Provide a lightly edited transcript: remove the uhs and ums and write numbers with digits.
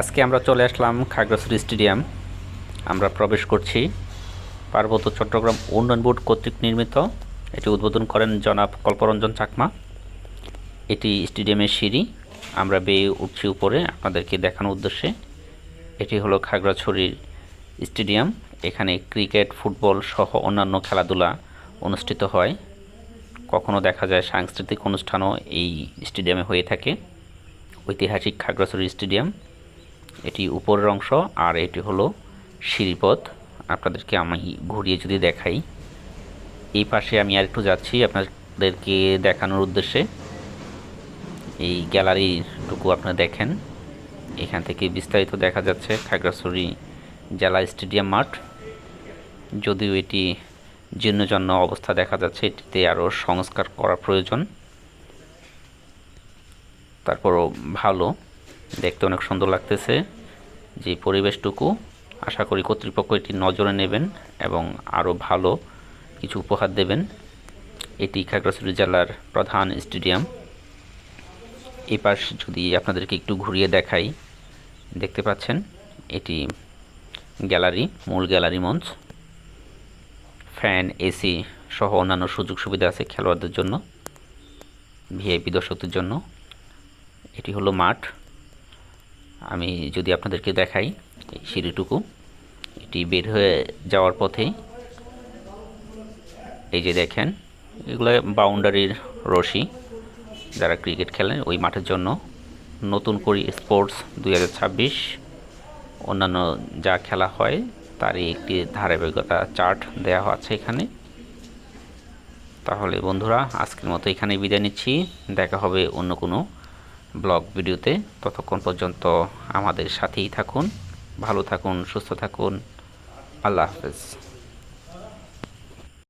আজকে আমরা চলে আসলাম খাগড়াছড়ি স্টেডিয়াম। আমরা প্রবেশ করছি। পার্বত্য চট্টগ্রাম উন্নয়ন বোর্ড কর্তৃক নির্মিত। এটি উদ্বোধন করেন জনাব কল্পরঞ্জন চাকমা। এটি স্টেডিয়ামের সিঁড়ি। আমরা বেয়ে উঠছি উপরে আপনাদেরকে দেখানোর উদ্দেশ্যে। এটি হলো খাগড়াছড়ির স্টেডিয়াম। এখানে ক্রিকেট, ফুটবল সহ অন্যান্য খেলাধুলা অনুষ্ঠিত হয়। কখনো দেখা যায় সাংস্কৃতিক অনুষ্ঠানও এই স্টেডিয়ামে হয়ে থাকে। ঐতিহাসিক খাগড়াছড়ি স্টেডিয়াম এটি উপরের অংশ, আর এটি হলো সিঁড়িপথ। আপনাদেরকে আমি ঘুরিয়ে যদি দেখাই, এই পাশে আমি আর একটু যাচ্ছি আপনাদেরকে দেখানোর উদ্দেশ্যে। এই গ্যালারিটুকু আপনারা দেখেন, এখান থেকে বিস্তারিত দেখা যাচ্ছে খাগড়াছড়ি জেলা স্টেডিয়াম মাঠ। যদিও এটি জীর্ণজন্য অবস্থা দেখা যাচ্ছে, এটিতে আরও সংস্কার করা প্রয়োজন। তারপরও ভালো, দেখতে অনেক সুন্দর লাগতেছে যে পরিবেশটুকু। আশা করি কর্তৃপক্ষ এটি নজরে নেবেন এবং আরও ভালো কিছু উপহার দেবেন। এটি খাগড়াছড়ি জেলার প্রধান স্টেডিয়াম। এই পাশ যদি আপনাদেরকে একটু ঘুরিয়ে দেখাই, দেখতে পাচ্ছেন এটি গ্যালারি, মূল গ্যালারি মঞ্চ। ফ্যান, এসি সহ অন্যান্য সুযোগ সুবিধা আছে খেলোয়াড়দের জন্য, ভিআইপি দর্শকদের জন্য। এটি হলো মাঠ। আমি যদি আপনাদেরকে দেখাই এই সিঁড়িটুকু, এটি বের হয়ে যাওয়ার পথেই এই যে দেখেন, এগুলো বাউন্ডারির রশি। যারা ক্রিকেট খেলেন ওই মাঠের জন্য। নতুন করে স্পোর্টস 2026 অন্যান্য যা খেলা হয় তারই একটি ধারাবাহিকতা চার্ট দেওয়া আছে এখানে। তাহলে বন্ধুরা, আজকের মতো এখানেই বিদায় নিচ্ছি। দেখা হবে অন্য কোনো ব্লগ ভিডিওতে। ততক্ষণ পর্যন্ত আমাদের সাথেই থাকুন। ভালো থাকুন, সুস্থ থাকুন। আল্লাহ হাফেজ।